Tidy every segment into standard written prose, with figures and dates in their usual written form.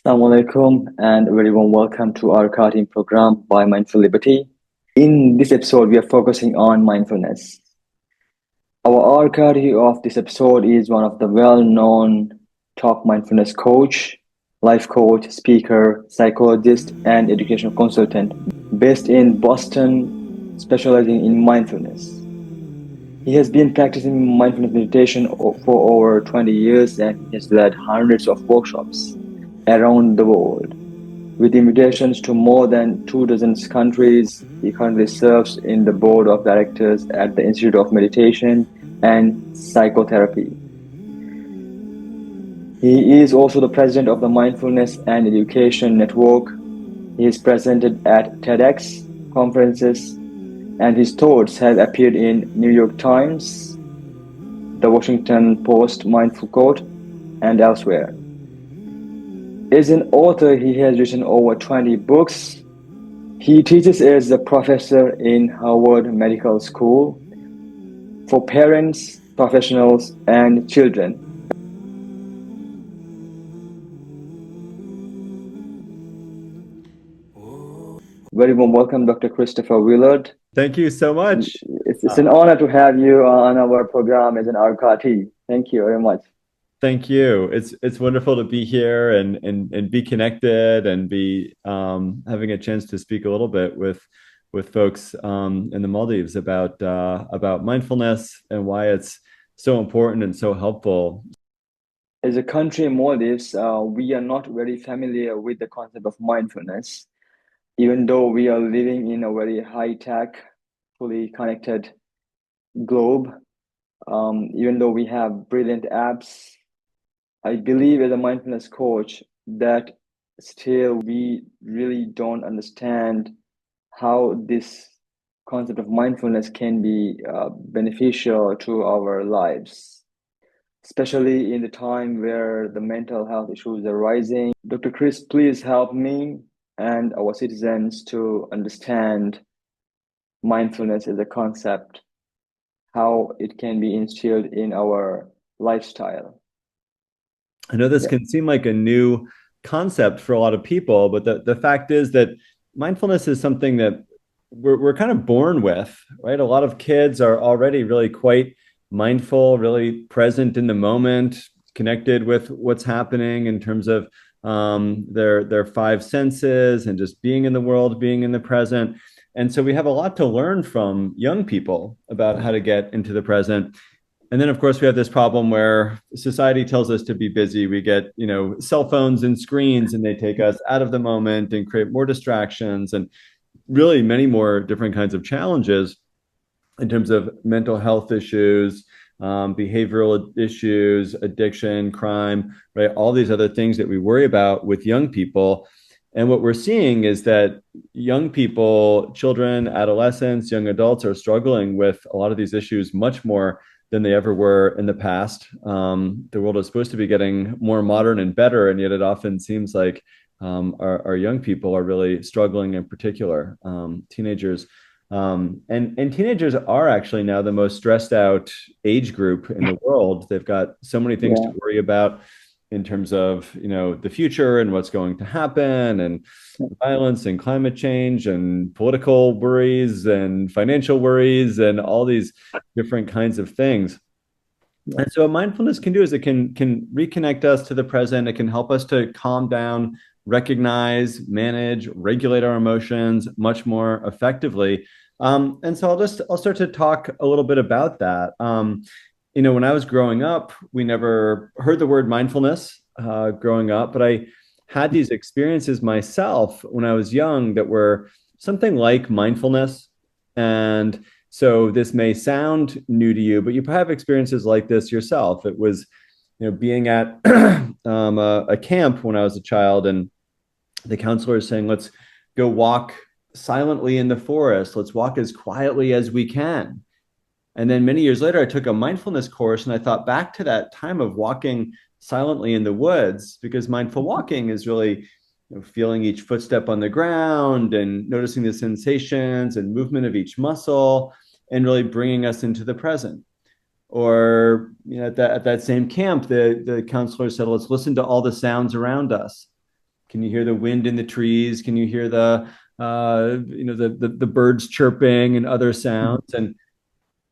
Assalamu alaikum and a very warm welcome to our Aarukaateen program by Mindful Liberty. In this episode, we are focusing on mindfulness. Our Aarukaateen of this episode is one of the well-known top mindfulness coach, life coach, speaker, psychologist, and educational consultant based in Boston, specializing in mindfulness. He has been practicing mindfulness meditation for over 20 years and he has led hundreds of workshops around the world. With invitations to more than 24 countries, he currently serves in the board of directors at the Institute of Meditation and Psychotherapy. He is also the president of the Mindfulness and Education Network. He is presented at TEDx conferences, and his thoughts have appeared in New York Times, the Washington Post Mindful Quote, and elsewhere. As an author, he has written over 20 books. He teaches as a professor in Harvard Medical School for parents, professionals, and children. Very warm welcome, Dr. Christopher Willard. Thank you so much. It's an honor to have you on our program as an Aarukaatee. Thank you very much. Thank you. It's wonderful to be here and be connected and be having a chance to speak a little bit with folks in the Maldives about mindfulness and why it's so important and so helpful. As a country in Maldives, we are not very familiar with the concept of mindfulness, even though we are living in a very high-tech, fully connected globe. Even though we have brilliant apps, I believe as a mindfulness coach that still we really don't understand how this concept of mindfulness can be beneficial to our lives, especially in the time where the mental health issues are rising. Dr. Chris, please help me and our citizens to understand mindfulness as a concept, how it can be instilled in our lifestyle. I know this can seem like a new concept for a lot of people, but the fact is that mindfulness is something that we're kind of born with, right? A lot of kids are already really quite mindful, really present in the moment, connected with what's happening in terms of their five senses and just being in the world, being in the present. And so we have a lot to learn from young people about how to get into the present. And then, of course, we have this problem where society tells us to be busy. We get, cell phones and screens, and they take us out of the moment and create more distractions and really many more different kinds of challenges in terms of mental health issues, behavioral issues, addiction, crime, right? All these other things that we worry about with young people. And what we're seeing is that young people, children, adolescents, young adults are struggling with a lot of these issues much more than they ever were in the past. The world is supposed to be getting more modern and better, and yet it often seems like our young people are really struggling, in particular, teenagers. And teenagers are actually now the most stressed out age group in the world. They've got so many things to worry about in terms of the future and what's going to happen, and violence and climate change and political worries and financial worries and all these different kinds of things. And so what mindfulness can do is it can reconnect us to the present. It can help us to calm down, recognize, manage, regulate our emotions much more effectively. And so I'll start to talk a little bit about that. When I was growing up, we never heard the word mindfulness growing up, but I had these experiences myself when I was young that were something like mindfulness. And so this may sound new to you, but you have experiences like this yourself. It was, being at a camp when I was a child, and the counselor is saying, let's go walk silently in the forest. Let's walk as quietly as we can. And then many years later, I took a mindfulness course and I thought back to that time of walking silently in the woods, because mindful walking is really feeling each footstep on the ground and noticing the sensations and movement of each muscle and really bringing us into the present. Or at that same camp, the counselor said, let's listen to all the sounds around us. Can you hear the wind in the trees? Can you hear the the birds chirping and other sounds? And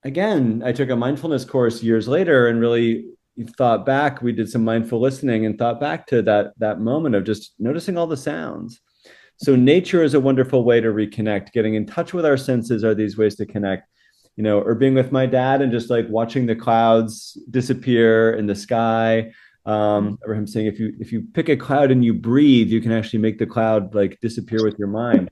again, I took a mindfulness course years later and really thought back. We did some mindful listening and thought back to that moment of just noticing all the sounds. So nature is a wonderful way to reconnect. Getting in touch with our senses are these ways to connect. Or being with my dad and just like watching the clouds disappear in the sky. Or him saying, if you pick a cloud and you breathe, you can actually make the cloud like disappear with your mind.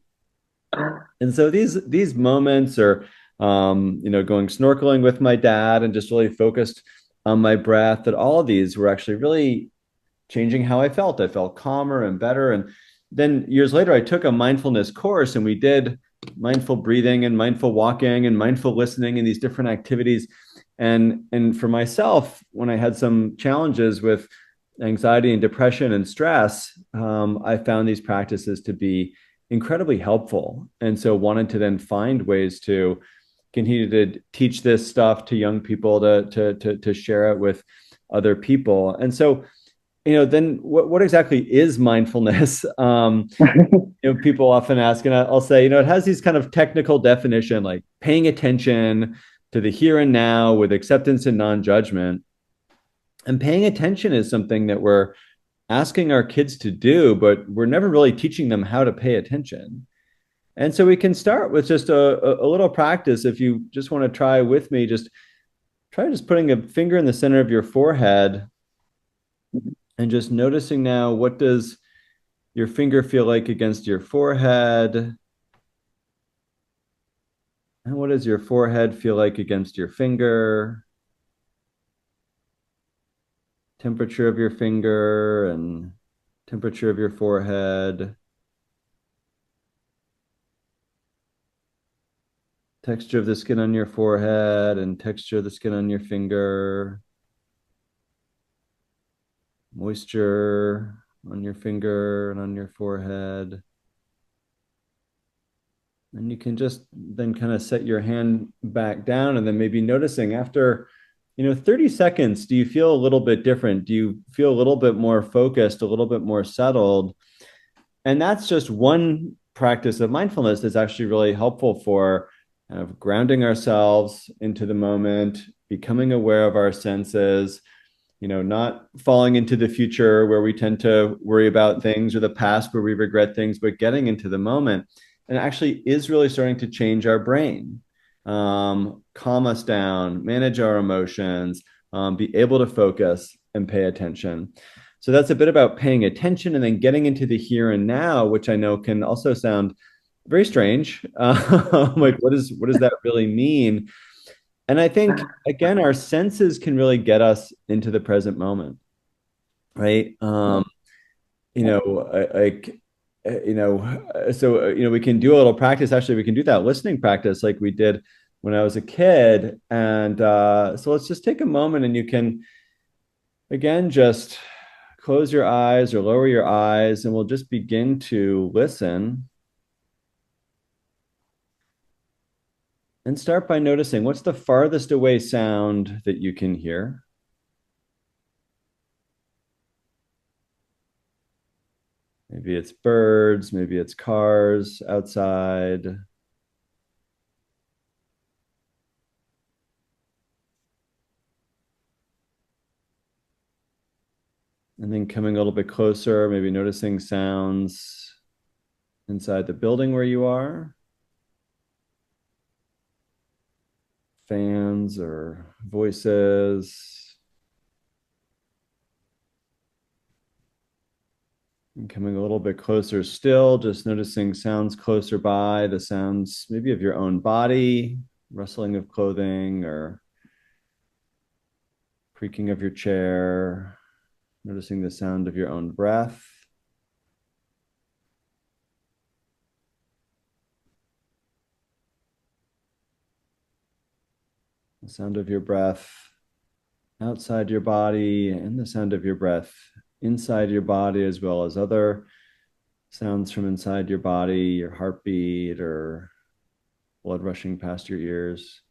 And so these moments are, going snorkeling with my dad and just really focused on my breath. That all of these were actually really changing how I felt. I felt calmer and better. And then years later, I took a mindfulness course and we did mindful breathing and mindful walking and mindful listening and these different activities. And for myself, when I had some challenges with anxiety and depression and stress, I found these practices to be incredibly helpful. And so wanted to then find ways to continue to teach this stuff to young people, to share it with other people. And so, then what exactly is mindfulness? People often ask, and I'll say, it has these kind of technical definition, like paying attention to the here and now with acceptance and non-judgment. And paying attention is something that we're asking our kids to do, but we're never really teaching them how to pay attention. And so we can start with just a little practice. If you just want to try with me, just try just putting a finger in the center of your forehead and just noticing now, what does your finger feel like against your forehead? And what does your forehead feel like against your finger? Temperature of your finger and temperature of your forehead. Texture of the skin on your forehead and texture of the skin on your finger. Moisture on your finger and on your forehead. And you can just then kind of set your hand back down and then maybe noticing after 30 seconds, do you feel a little bit different? Do you feel a little bit more focused, a little bit more settled? And that's just one practice of mindfulness that's actually really helpful for kind of grounding ourselves into the moment, becoming aware of our senses, not falling into the future where we tend to worry about things, or the past where we regret things, but getting into the moment. And it actually is really starting to change our brain, calm us down, manage our emotions, be able to focus and pay attention. So that's a bit about paying attention and then getting into the here and now, which I know can also sound very strange. Like, what does that really mean? And I think, again, our senses can really get us into the present moment, right? Like, so, we can do a little practice. Actually, we can do that listening practice like we did when I was a kid. And so let's just take a moment and you can, again, just close your eyes or lower your eyes, and we'll just begin to listen. And start by noticing, what's the farthest away sound that you can hear? Maybe it's birds, maybe it's cars outside. And then coming a little bit closer, maybe noticing sounds inside the building where you are. Fans or voices. And coming a little bit closer still, just noticing sounds closer by, the sounds maybe of your own body, rustling of clothing or creaking of your chair, noticing the sound of your own breath. The sound of your breath outside your body and the sound of your breath inside your body, as well as other sounds from inside your body, your heartbeat or blood rushing past your ears.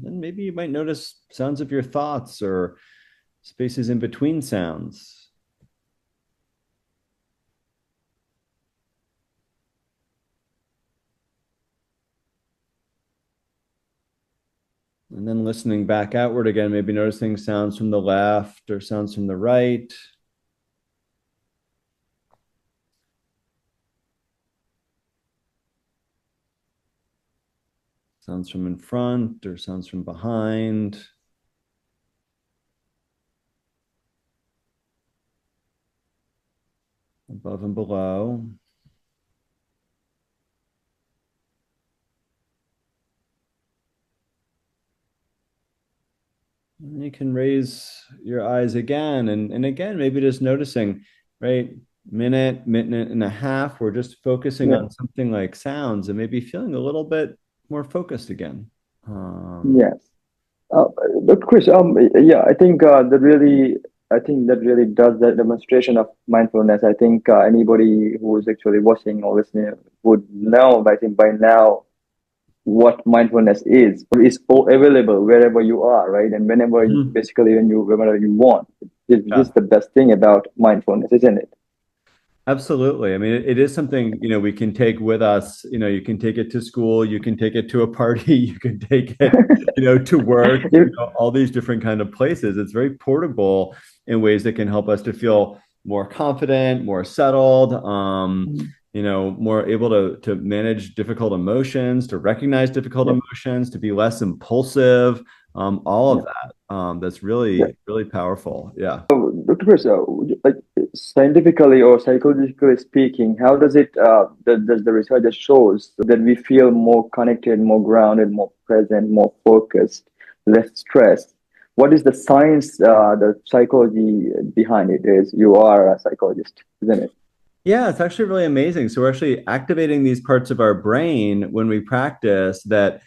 Then maybe you might notice sounds of your thoughts or spaces in between sounds. And then listening back outward again, maybe noticing sounds from the left or sounds from the right. Sounds from in front or sounds from behind. Above and below. And you can raise your eyes again and again, maybe just noticing, right? Minute and a half, we're just focusing on something like sounds and maybe feeling a little bit more focused again. Yes. But Chris, yeah, I think that really does the demonstration of mindfulness. I think anybody who is actually watching or listening would know, I think by now, what mindfulness is. It's all available wherever you are, right? And whenever, basically, whenever you want. This is the best thing about mindfulness, isn't it? Absolutely. I mean, it is something, we can take with us. You can take it to school, you can take it to a party, you can take it, to work, all these different kind of places. It's very portable in ways that can help us to feel more confident, more settled, more able to manage difficult emotions, to recognize difficult emotions, to be less impulsive, all of that. That's really, really powerful. Yeah. Dr. Chris, like scientifically or psychologically speaking, how does does the research that shows that we feel more connected, more grounded, more present, more focused, less stressed? What is the science, the psychology behind it? Is you are a psychologist, isn't it? Yeah, it's actually really amazing. So we're actually activating these parts of our brain when we practice that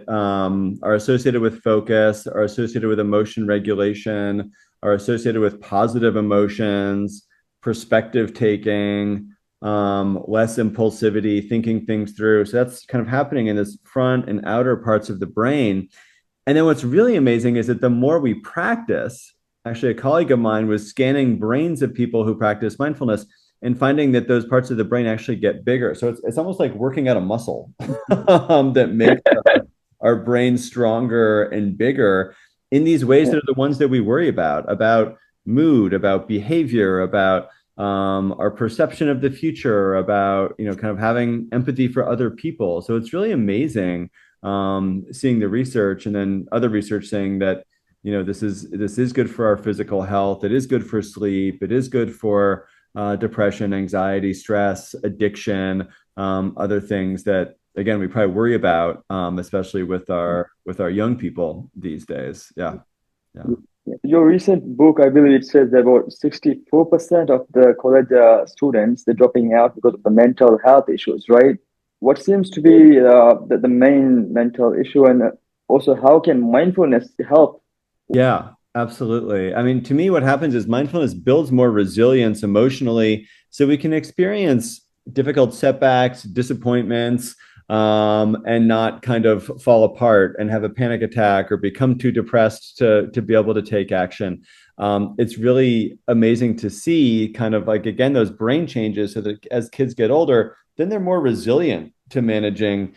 are associated with focus, are associated with emotion regulation, are associated with positive emotions, perspective taking, less impulsivity, thinking things through. So that's kind of happening in this front and outer parts of the brain. And then what's really amazing is that the more we practice, actually, a colleague of mine was scanning brains of people who practice mindfulness and finding that those parts of the brain actually get bigger. So it's almost like working out a muscle that makes our brain stronger and bigger in these ways that are the ones that we worry about mood, about behavior, about our perception of the future, about kind of having empathy for other people. So it's really amazing seeing the research and then other research saying that this is good for our physical health. It is good for sleep. It is good for depression, anxiety, stress, addiction, other things that, again, we probably worry about, especially with our young people these days. Yeah. Your recent book, I believe it says that about 64% of the college students, they're dropping out because of the mental health issues, right? What seems to be the main mental issue, and also how can mindfulness help? Yeah. Absolutely. I mean, to me, what happens is mindfulness builds more resilience emotionally so we can experience difficult setbacks, disappointments, and not kind of fall apart and have a panic attack or become too depressed to be able to take action. It's really amazing to see kind of like, again, those brain changes so that as kids get older, then they're more resilient to managing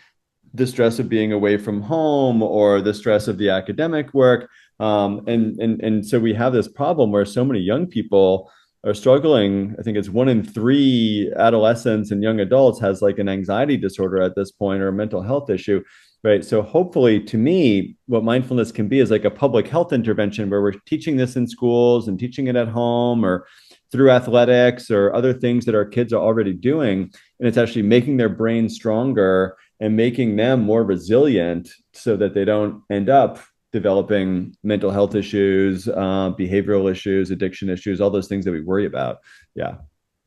the stress of being away from home or the stress of the academic work. And so we have this problem where so many young people are struggling. I think it's 1 in 3 adolescents and young adults has like an anxiety disorder at this point or a mental health issue, right? So hopefully, to me, what mindfulness can be is like a public health intervention where we're teaching this in schools and teaching it at home or through athletics or other things that our kids are already doing. And it's actually making their brain stronger and making them more resilient so that they don't end up developing mental health issues, behavioral issues, addiction issues, all those things that we worry about. Yeah.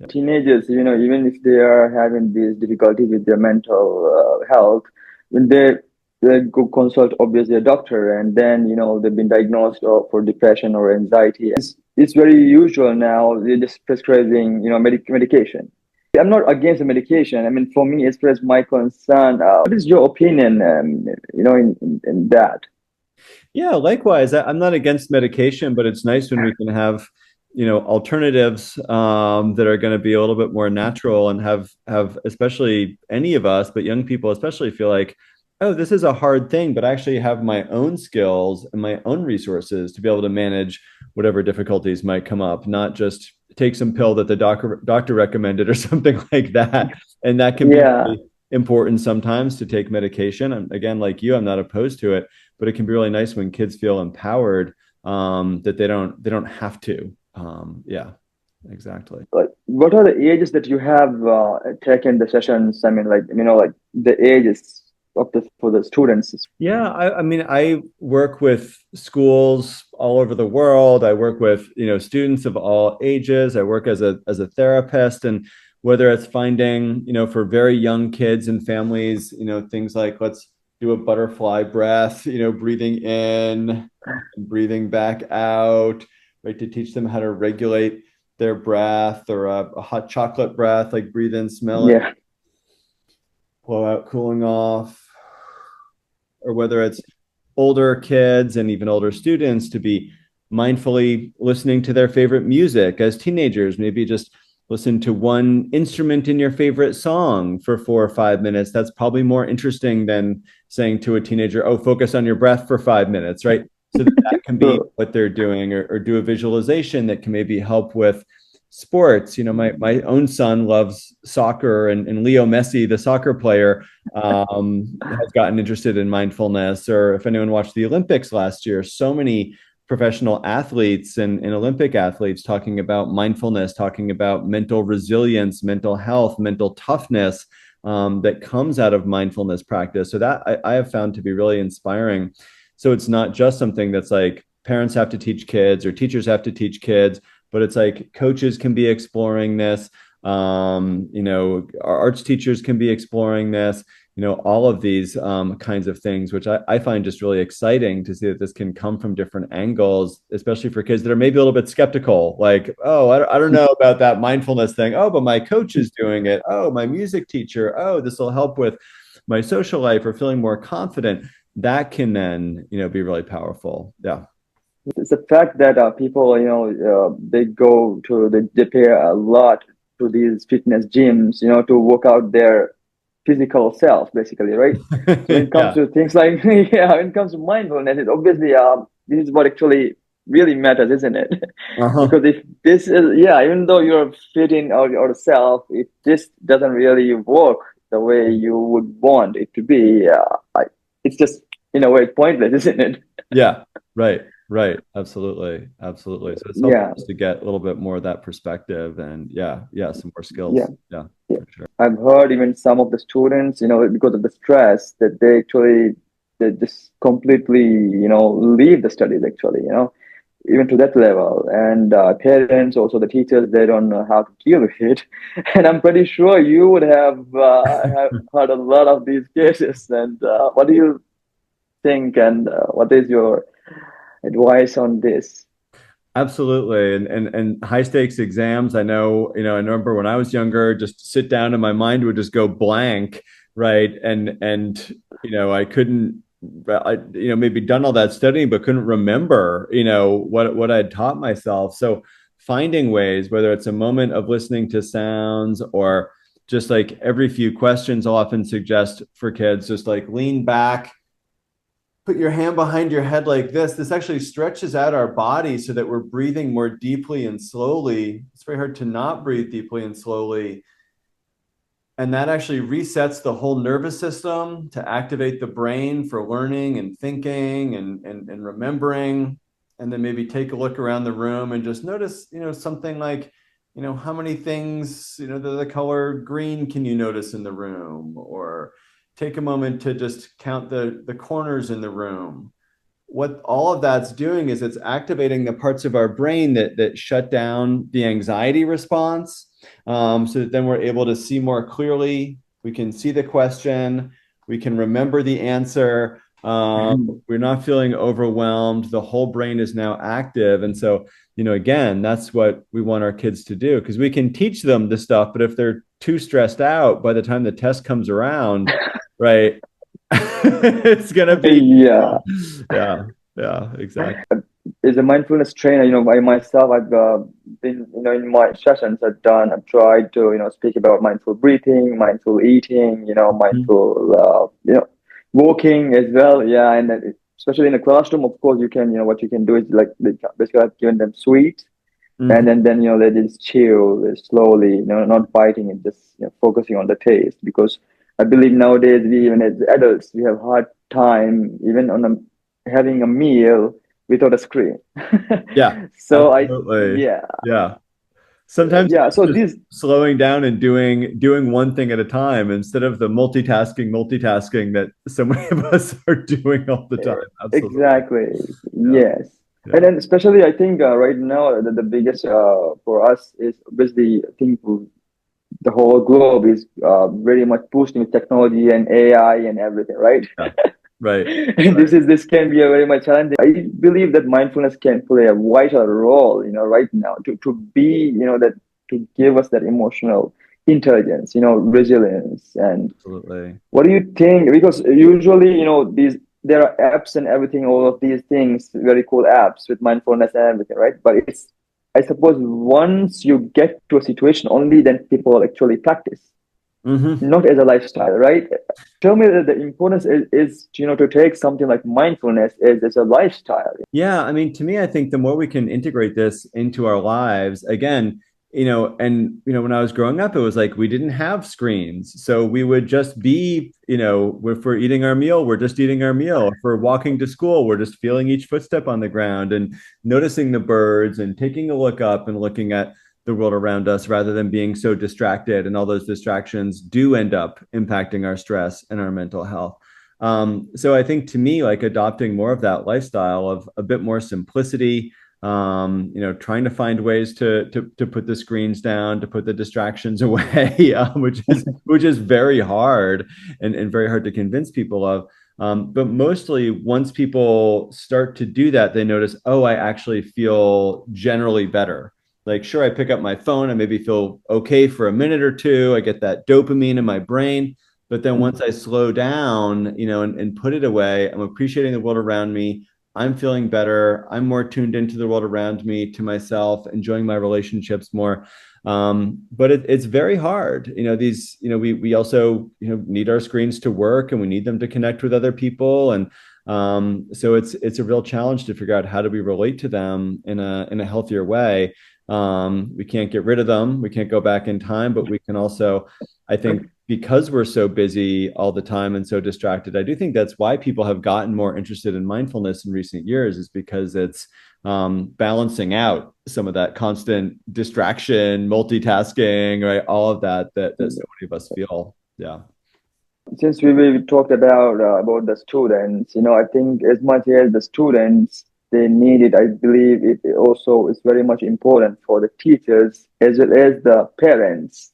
Teenagers, even if they are having these difficulties with their mental health, when they go consult obviously a doctor, and then they've been diagnosed for depression or anxiety. It's very usual now. They're just prescribing medication. I'm not against the medication. I mean, for me, as far as my concern, what is your opinion, in that? Yeah, likewise. I'm not against medication, but it's nice when we can have, alternatives that are going to be a little bit more natural and have especially any of us, but young people especially feel like, oh, this is a hard thing, but I actually have my own skills and my own resources to be able to manage whatever difficulties might come up, not just take some pill that the doctor recommended or something like that. And that can be Yeah. really important sometimes to take medication. And again, like you, I'm not opposed to it, but it can be really nice when kids feel empowered, that they don't have to. Yeah, exactly. What are the ages that you have taken the sessions? I mean, like, like the ages of the for the students. Yeah, I mean, I work with schools all over the world. I work with, students of all ages. I work as a therapist, and whether it's finding, for very young kids and families, things like let's do a butterfly breath, breathing in and breathing back out, right, to teach them how to regulate their breath, or a hot chocolate breath, like breathe in, smell it, Yeah. blow out, cooling off, or whether it's older kids and even older students to be mindfully listening to their favorite music as teenagers, maybe just listen to one instrument in your favorite song for 4 or 5 minutes. That's probably more interesting than saying to a teenager, oh, focus on your breath for 5 minutes, right? So that can be So, what they're doing, or do a visualization that can maybe help with sports. My own son loves soccer, and Leo Messi, the soccer player, has gotten interested in mindfulness. Or if anyone watched the Olympics last year, so many professional athletes and Olympic athletes talking about mindfulness, talking about mental resilience, mental health, mental toughness, that comes out of mindfulness practice. So that I have found to be really inspiring. So it's not just something that's like parents have to teach kids or teachers have to teach kids, but it's like coaches can be exploring this. Our arts teachers can be exploring this, all of these kinds of things, which I find just really exciting to see that this can come from different angles, especially for kids that are maybe a little bit skeptical, like, oh, I don't know about that mindfulness thing. Oh, but my coach is doing it. Oh, my music teacher. Oh, this will help with my social life or feeling more confident. That can then, be really powerful. Yeah. it's the fact that people, they go to they pay a lot to these fitness gyms, to work out their physical self, basically, right? So when it comes Yeah. to things like yeah, when it comes to mindfulness, it obviously this is what actually really matters, isn't it? Uh-huh. Because if this is yeah, even though you're fitting out yourself, if this doesn't really work the way you would want it to be, it's just in a way pointless, isn't it? Yeah, right, right. Absolutely. Absolutely. So it's helpful Yeah, just to get a little bit more of that perspective, and yeah, some more yeah. skills. Yeah, Yeah. for sure. I've heard even some of the students, because of the stress, that they just completely, leave the studies actually, even to that level. And parents, also the teachers, they don't know how to deal with it. And I'm pretty sure you would have heard a lot of these cases. And what do you think? And what is your advice on this? Absolutely. And high stakes exams. I remember when I was younger, just sit down and my mind would just go blank, right? And I couldn't maybe done all that studying, but couldn't remember, what I had taught myself. So finding ways, whether it's a moment of listening to sounds, or just like every few questions, I'll often suggest for kids, just like lean back, put your hand behind your head like this. This actually stretches out our body so that we're breathing more deeply and slowly. It's very hard to not breathe deeply and slowly. And that actually resets the whole nervous system to activate the brain for learning and thinking and remembering. And then maybe take a look around the room and just notice, something like, how many things, the color green can you notice in the room? Or take a moment to just count the corners in the room. What all of that's doing is it's activating the parts of our brain that shut down the anxiety response, so that then we're able to see more clearly. We can see the question, we can remember the answer. We're not feeling overwhelmed. The whole brain is now active. And so, again, that's what we want our kids to do, because we can teach them the stuff, but if they're too stressed out by the time the test comes around, right, it's gonna be Yeah. yeah. Yeah, exactly. As a mindfulness trainer, by myself, I've been, in my sessions I've tried to, speak about mindful breathing, mindful eating, Mhm. mindful, walking as well. Yeah. And then especially in a classroom, of course, you can, what you can do is like, basically I've given them sweets, and Mhm. then, they just chew slowly, not biting it, just, focusing on the taste. Because I believe nowadays, we, even as adults, we have hard time even on having a meal without a screen. Yeah, So absolutely. yeah, Yeah. Sometimes yeah. it's So just this, slowing down and doing one thing at a time instead of the multitasking that so many of us are doing all the time. Absolutely. exactly, Yeah. yes. And Yeah. then especially, I think right now the biggest for us is obviously, I think the whole globe is very much pushed with technology and AI and everything, right? Yeah. Right. And Right. this can be a very much challenging. I believe that mindfulness can play a vital role, right now, to be, that to give us that emotional intelligence, resilience. And Absolutely. what do you think? Because usually, these there are apps and everything, all of these things, very cool apps with mindfulness and everything, right? But it's, I suppose, once you get to a situation, only then people actually practice, Hmm. not as a lifestyle, right? Tell me that the importance is to take something like mindfulness as a lifestyle. Yeah, I mean, to me, I think the more we can integrate this into our lives, again, when I was growing up, it was like we didn't have screens. So we would just be, if we're eating our meal, we're just eating our meal. If we're walking to school, we're just feeling each footstep on the ground and noticing the birds and taking a look up and looking at the world around us rather than being so distracted. And all those distractions do end up impacting our stress and our mental health. So I think to me, like adopting more of that lifestyle of a bit more simplicity, trying to find ways to put the screens down, to put the distractions away, which is very hard and very hard to convince people of. But mostly, once people start to do that, they notice, oh, I actually feel generally better. Like, sure, I pick up my phone and maybe feel okay for a minute or two. I get that dopamine in my brain, but then once I slow down, and put it away, I'm appreciating the world around me. I'm feeling better. I'm more tuned into the world around me, to myself, enjoying my relationships more. But it's very hard. We also, need our screens to work and we need them to connect with other people. And so it's a real challenge to figure out how do we relate to them in a healthier way. We can't get rid of them. We can't go back in time, but we can also, I think, because we're so busy all the time and so distracted, I do think that's why people have gotten more interested in mindfulness in recent years, is because it's balancing out some of that constant distraction, multitasking, right? All of that so many of us feel. Yeah. Since we talked about the students, I think as much as the students they need it, I believe it also is very much important for the teachers as well as the parents.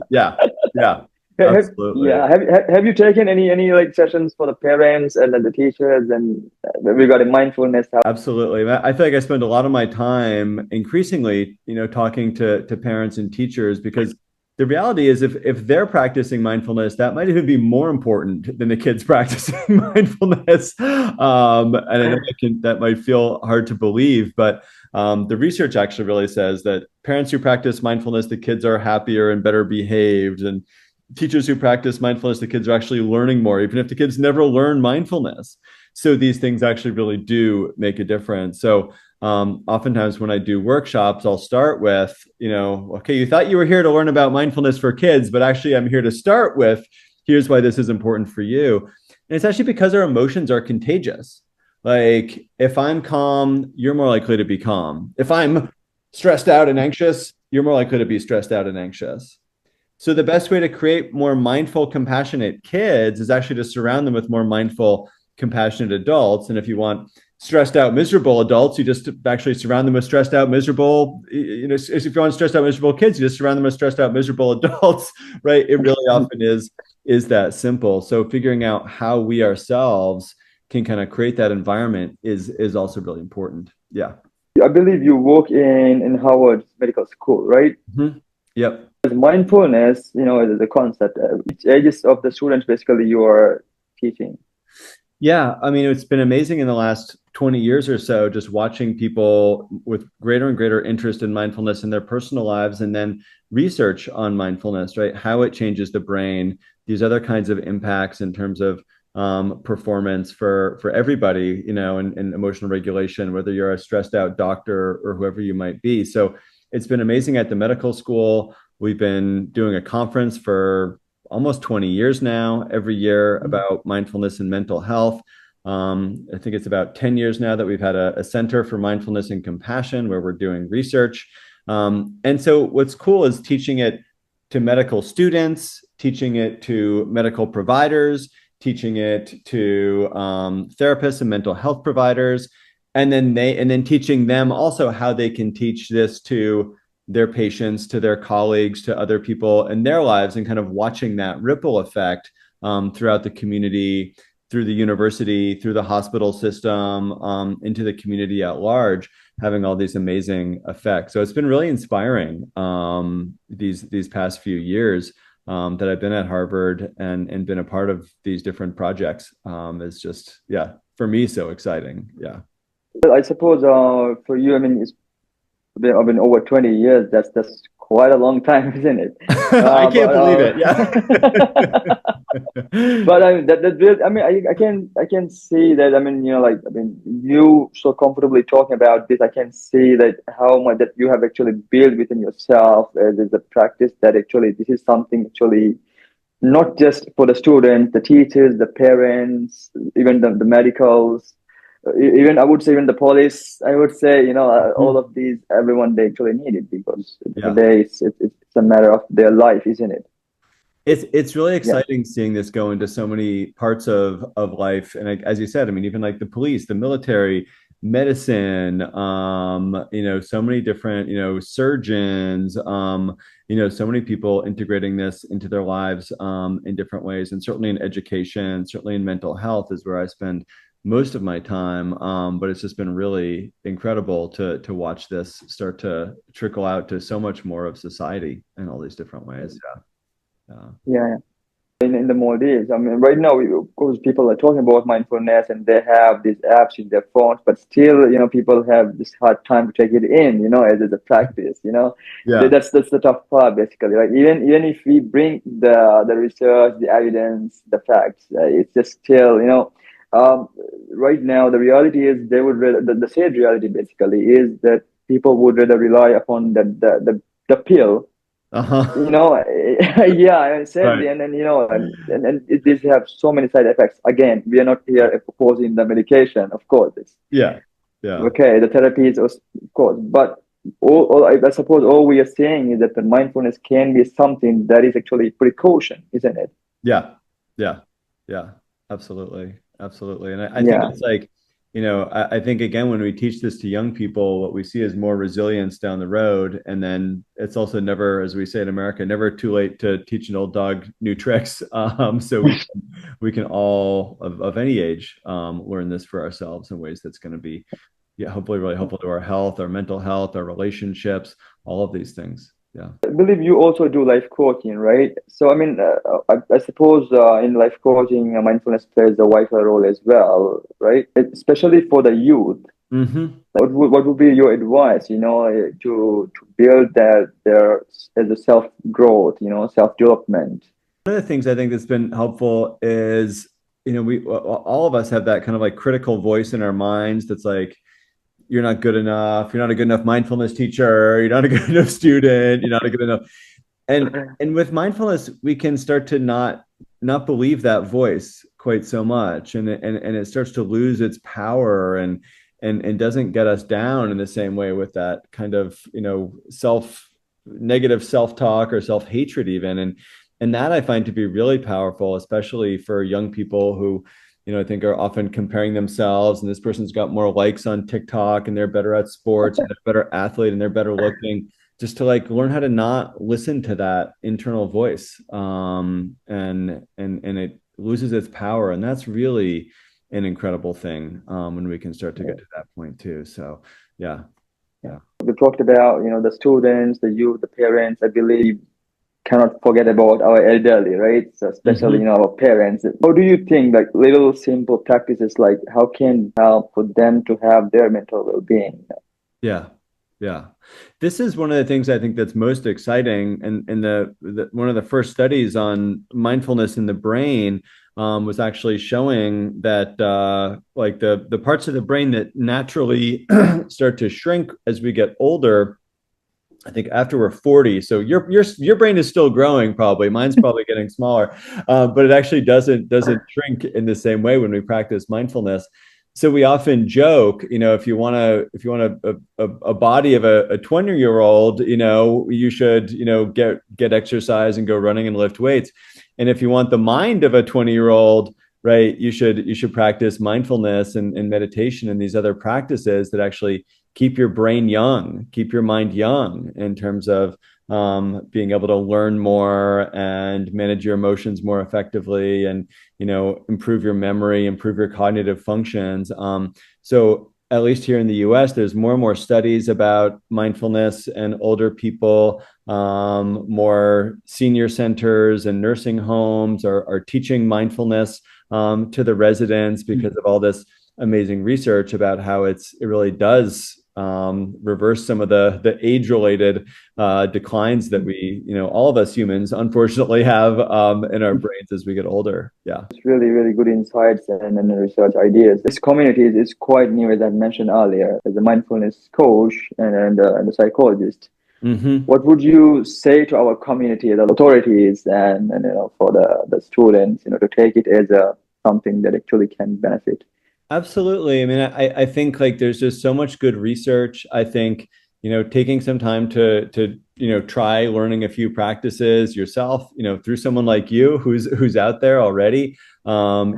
Yeah. Yeah. Absolutely. Yeah, have you taken any like sessions for the parents and then the teachers and regarding mindfulness? How Absolutely. I feel like I spend a lot of my time increasingly, talking to parents and teachers, because the reality is if they're practicing mindfulness, that might even be more important than the kids practicing mindfulness. And I know that might feel hard to believe, but the research actually really says that parents who practice mindfulness, the kids are happier and better behaved, and teachers who practice mindfulness, the kids are actually learning more, even if the kids never learn mindfulness. So these things actually really do make a difference. So oftentimes when I do workshops, I'll start with, okay, you thought you were here to learn about mindfulness for kids, but actually I'm here to start with, here's why this is important for you. And it's actually because our emotions are contagious. Like if I'm calm, you're more likely to be calm. If I'm stressed out and anxious, you're more likely to be stressed out and anxious. So the best way to create more mindful, compassionate kids is actually to surround them with more mindful, compassionate adults. And if you want stressed out, miserable adults, you just actually surround them with stressed out, miserable. If you want stressed out, miserable kids, you just surround them with stressed out, miserable adults, right? It really often is that simple. So figuring out how we ourselves can kind of create that environment is also really important. Yeah. I believe you work in Harvard Medical School, right? Mm-hmm. Yep. As mindfulness, as a concept, which ages of the students basically you are teaching? Yeah, I mean, it's been amazing in the last 20 years or so, just watching people with greater and greater interest in mindfulness in their personal lives, and then research on mindfulness, right? How it changes the brain, these other kinds of impacts in terms of performance for everybody, and emotional regulation, whether you're a stressed out doctor or whoever you might be. So it's been amazing at the medical school. We've been doing a conference for almost 20 years now, every year, about mindfulness and mental health. I think it's about 10 years now that we've had a center for mindfulness and compassion where we're doing research. And so what's cool is teaching it to medical students, teaching it to medical providers, teaching it to therapists and mental health providers, and then teaching them also how they can teach this to their patients, to their colleagues, to other people in their lives, and kind of watching that ripple effect throughout the community, through the university, through the hospital system, into the community at large, having all these amazing effects. So it's been really inspiring these past few years that I've been at Harvard and been a part of these different projects. It's just, yeah, for me, so exciting. Yeah. I suppose for you, I mean, it's been over 20 years. That's quite a long time, isn't it? I can't But believe it. Yeah. but I mean, that really, I mean, I can see that. I mean, like, I mean, you so comfortably talking about this. I can see that how much that you have actually built within yourself as a practice. That actually this is something actually not just for the students, the teachers, the parents, even the medicals, even I would say even the police. I would say all of these, everyone they actually need it because at the end of Yeah. the day it's a matter of their life, isn't it? It's really Yeah. exciting seeing this go into so many parts of life. And like, as you said, I mean, even like the police, the military, medicine, so many different, surgeons, so many people integrating this into their lives in different ways. And certainly in education, certainly in mental health is where I spend most of my time. But it's just been really incredible to watch this start to trickle out to so much more of society in all these different ways. Yeah. Yeah. Yeah. In the Maldives. I mean, right now, of course, people are talking about mindfulness and they have these apps in their phones, but still, people have this hard time to take it in, as a practice, Yeah. That's the tough part, basically. Like even if we bring the research, the evidence, the facts, it's just still, um, right now, the reality is they would rather, the sad reality basically is that people would rather rely upon the pill, Uh-huh. yeah, sadly, Right. and then these have so many side effects. Again, we are not here opposing the medication, of course. It's Yeah. Yeah. okay, the therapy is of course, but I suppose all we are saying is that the mindfulness can be something that is actually precaution, isn't it? Yeah. Yeah. Yeah. Absolutely. Absolutely. And I think Yeah, it's like, I think again, when we teach this to young people, what we see is more resilience down the road. And then it's also never, as we say in America, never too late to teach an old dog new tricks. So we can all of any age learn this for ourselves in ways that's going to be, yeah, hopefully really helpful to our health, our mental health, our relationships, all of these things. Yeah. I believe you also do life coaching, right? So, I mean, I suppose in life coaching, mindfulness plays a vital role as well, right? Especially for the youth. Hmm. What would be your advice, to build that their as a self growth, self development? One of the things I think that's been helpful is, we all of us have that kind of like critical voice in our minds that's like, you're not good enough, you're not a good enough mindfulness teacher, you're not a good enough student, you're not a good enough. And with mindfulness, we can start to not believe that voice quite so much, and it starts to lose its power and doesn't get us down in the same way with that kind of negative self talk or self hatred even, and that I find to be really powerful, especially for young people who I think are often comparing themselves, and this person's got more likes on TikTok and they're better at sports and they're a better athlete and they're better looking, just to like learn how to not listen to that internal voice, and it loses its power, and that's really an incredible thing when we can start to get to that point too. So yeah. Yeah. We talked about, the students, the youth, the parents. I believe cannot forget about our elderly, right? So especially, our parents. How do you think like little simple practices, like how can help for them to have their mental well-being? Yeah. Yeah. This is one of the things I think that's most exciting. And the one of the first studies on mindfulness in the brain was actually showing that like the parts of the brain that naturally start to shrink as we get older, I think after we're 40. So your brain is still growing probably. Mine's probably getting smaller, but it actually doesn't shrink in the same way when we practice mindfulness. So we often joke, if you want a body of a 20-year-old, you should, get exercise and go running and lift weights. And if you want the mind of a 20-year-old, right, you should practice mindfulness and meditation and these other practices that actually keep your brain young, keep your mind young in terms of being able to learn more and manage your emotions more effectively, and improve your memory, improve your cognitive functions. So at least here in the US, there's more and more studies about mindfulness, and older people, more senior centers and nursing homes are teaching mindfulness to the residents because of all this amazing research about how it really does reverse some of the age-related declines that we, all of us humans, unfortunately, have in our brains as we get older. Yeah, it's really, really good insights and research ideas. This community is quite new, as I mentioned earlier, as a mindfulness coach and a psychologist. What would you say to our community, the authorities, and for the students, to take it as something that actually can benefit? Absolutely. I mean, I think like there's just so much good research. I think, taking some time to try learning a few practices yourself, through someone like you who's out there already,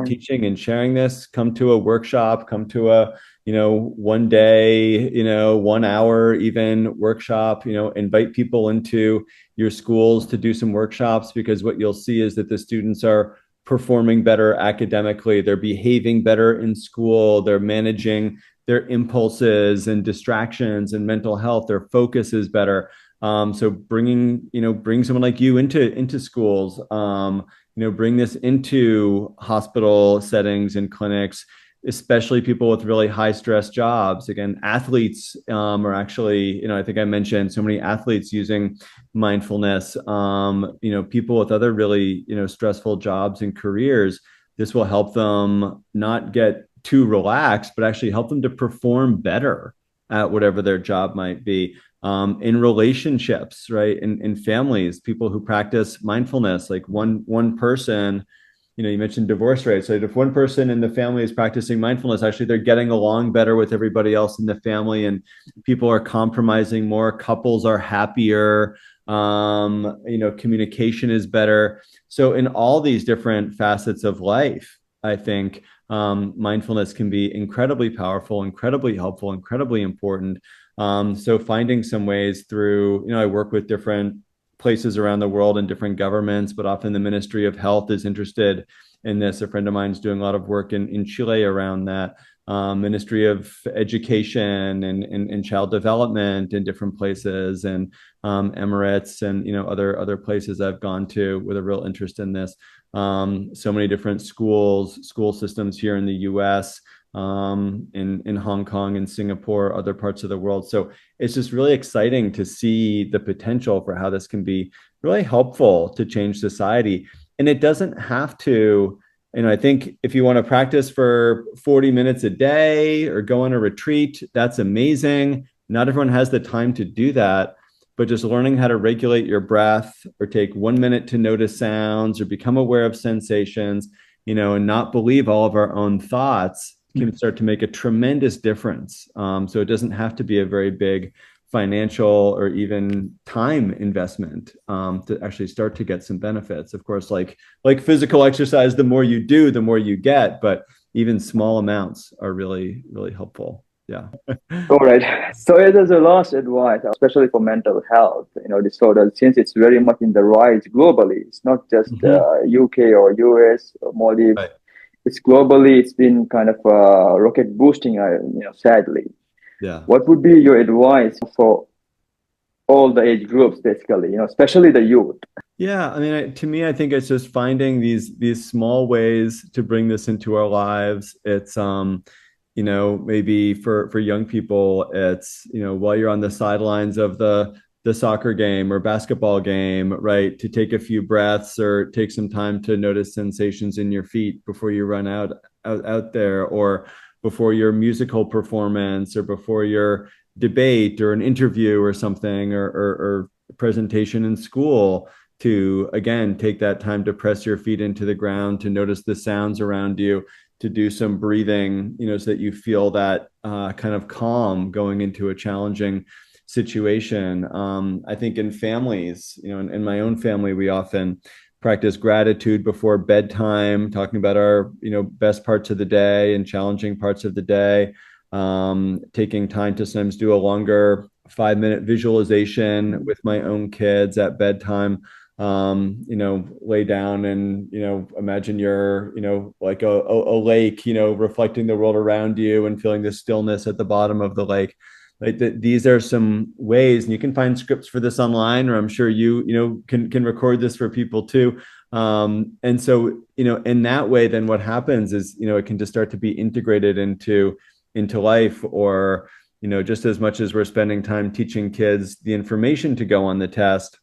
teaching and sharing this. Come to a workshop, come to a, one day, 1 hour even workshop, invite people into your schools to do some workshops, because what you'll see is that the students are performing better academically, they're behaving better in school, they're managing their impulses and distractions and mental health, their focus is better. So bring someone like you into schools, bring this into hospital settings and clinics, especially people with really high stress jobs. Again, athletes are actually, I think I mentioned so many athletes using mindfulness, people with other really, stressful jobs and careers. This will help them not get too relaxed, but actually help them to perform better at whatever their job might be. In relationships, right? In families, people who practice mindfulness, like one person, you mentioned divorce rates. So if one person in the family is practicing mindfulness, actually they're getting along better with everybody else in the family, and people are compromising more, couples are happier, communication is better. So in all these different facets of life, I think mindfulness can be incredibly powerful, incredibly helpful, incredibly important. So finding some ways through, I work with different places around the world and different governments, but often the Ministry of Health is interested in this. A friend of mine is doing a lot of work in Chile around that. Ministry of Education and Child Development in different places, and Emirates, and other places I've gone to with a real interest in this. So many different school systems here in the US, in Hong Kong and Singapore, other parts of the world. So it's just really exciting to see the potential for how this can be really helpful to change society. And it doesn't have to, I think if you want to practice for 40 minutes a day or go on a retreat, that's amazing. Not everyone has the time to do that, but just learning how to regulate your breath, or take 1 minute to notice sounds, or become aware of sensations, and not believe all of our own thoughts, can start to make a tremendous difference. So it doesn't have to be a very big financial or even time investment to actually start to get some benefits. Of course, like physical exercise, the more you do, the more you get, but even small amounts are really, really helpful. Yeah. All right. So as a last advice, especially for mental health, disorders, since it's very much in the rise globally, it's not just UK or US or Maldives. Right. It's globally, it's been kind of rocket boosting, sadly. Yeah. What would be your advice for all the age groups, basically, especially the youth? Yeah, I mean, to me, I think it's just finding these small ways to bring this into our lives. It's maybe for young people, it's while you're on the sidelines of the soccer game or basketball game, right, to take a few breaths or take some time to notice sensations in your feet before you run out there, or before your musical performance, or before your debate or an interview or something, or presentation in school, to again take that time to press your feet into the ground, to notice the sounds around you, to do some breathing, so that you feel that kind of calm going into a challenging situation. I think in families, in my own family, we often practice gratitude before bedtime, talking about our, best parts of the day and challenging parts of the day. Taking time to sometimes do a longer 5-minute visualization with my own kids at bedtime. Lay down and, imagine you're, like a lake, reflecting the world around you and feeling the stillness at the bottom of the lake. Like these are some ways, and you can find scripts for this online, or I'm sure can record this for people too. And so, in that way, then what happens is, it can just start to be integrated into life, or, just as much as we're spending time teaching kids the information to go on the test,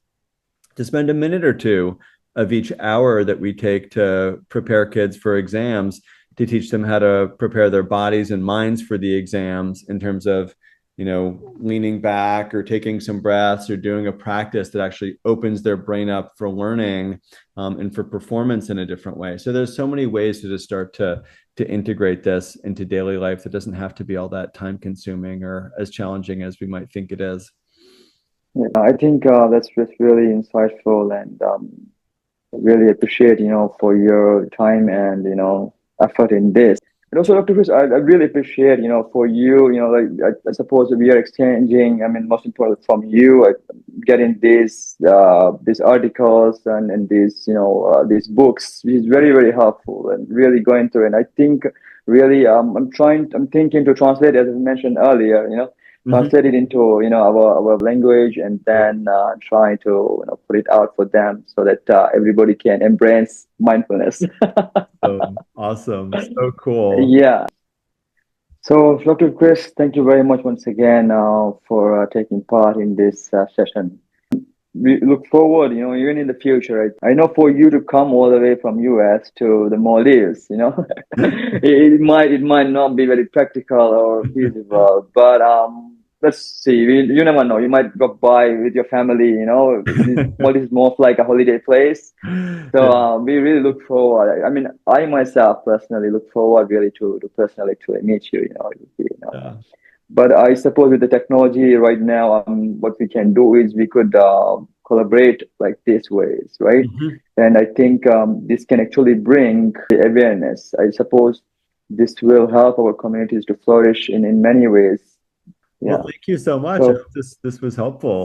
to spend a minute or two of each hour that we take to prepare kids for exams, to teach them how to prepare their bodies and minds for the exams, in terms of, leaning back or taking some breaths or doing a practice that actually opens their brain up for learning, and for performance in a different way. So there's so many ways to just start to integrate this into daily life that doesn't have to be all that time consuming or as challenging as we might think it is. Yeah, I think that's just really insightful, and really appreciate, for your time and, effort in this. And also, Dr. Chris, I really appreciate, for you, like I suppose we are exchanging, I mean, most important from you, getting these articles and these books, which is very, very helpful and really going through. And I think really, I'm thinking to translate, as I mentioned earlier, Mm-hmm. translate it into our language, and then try to put it out for them so that everybody can embrace mindfulness. So awesome. So cool. Yeah. So, Dr. Chris, thank you very much once again for taking part in this session. We look forward, even in the future. I know for you to come all the way from US to the Maldives, it might not be very practical or feasible, but let's see. You never know. You might go by with your family. Maldives is more of like a holiday place. So Yeah. we really look forward. I mean, I myself personally look forward really to personally actually meet you. It would be, Yeah. but I suppose with the technology right now, what we can do is we could collaborate like these ways, right? Mhm. And I think this can actually bring awareness. I suppose this will help our communities to flourish in many ways. Well, Yeah. thank you so much. I So hope this was helpful.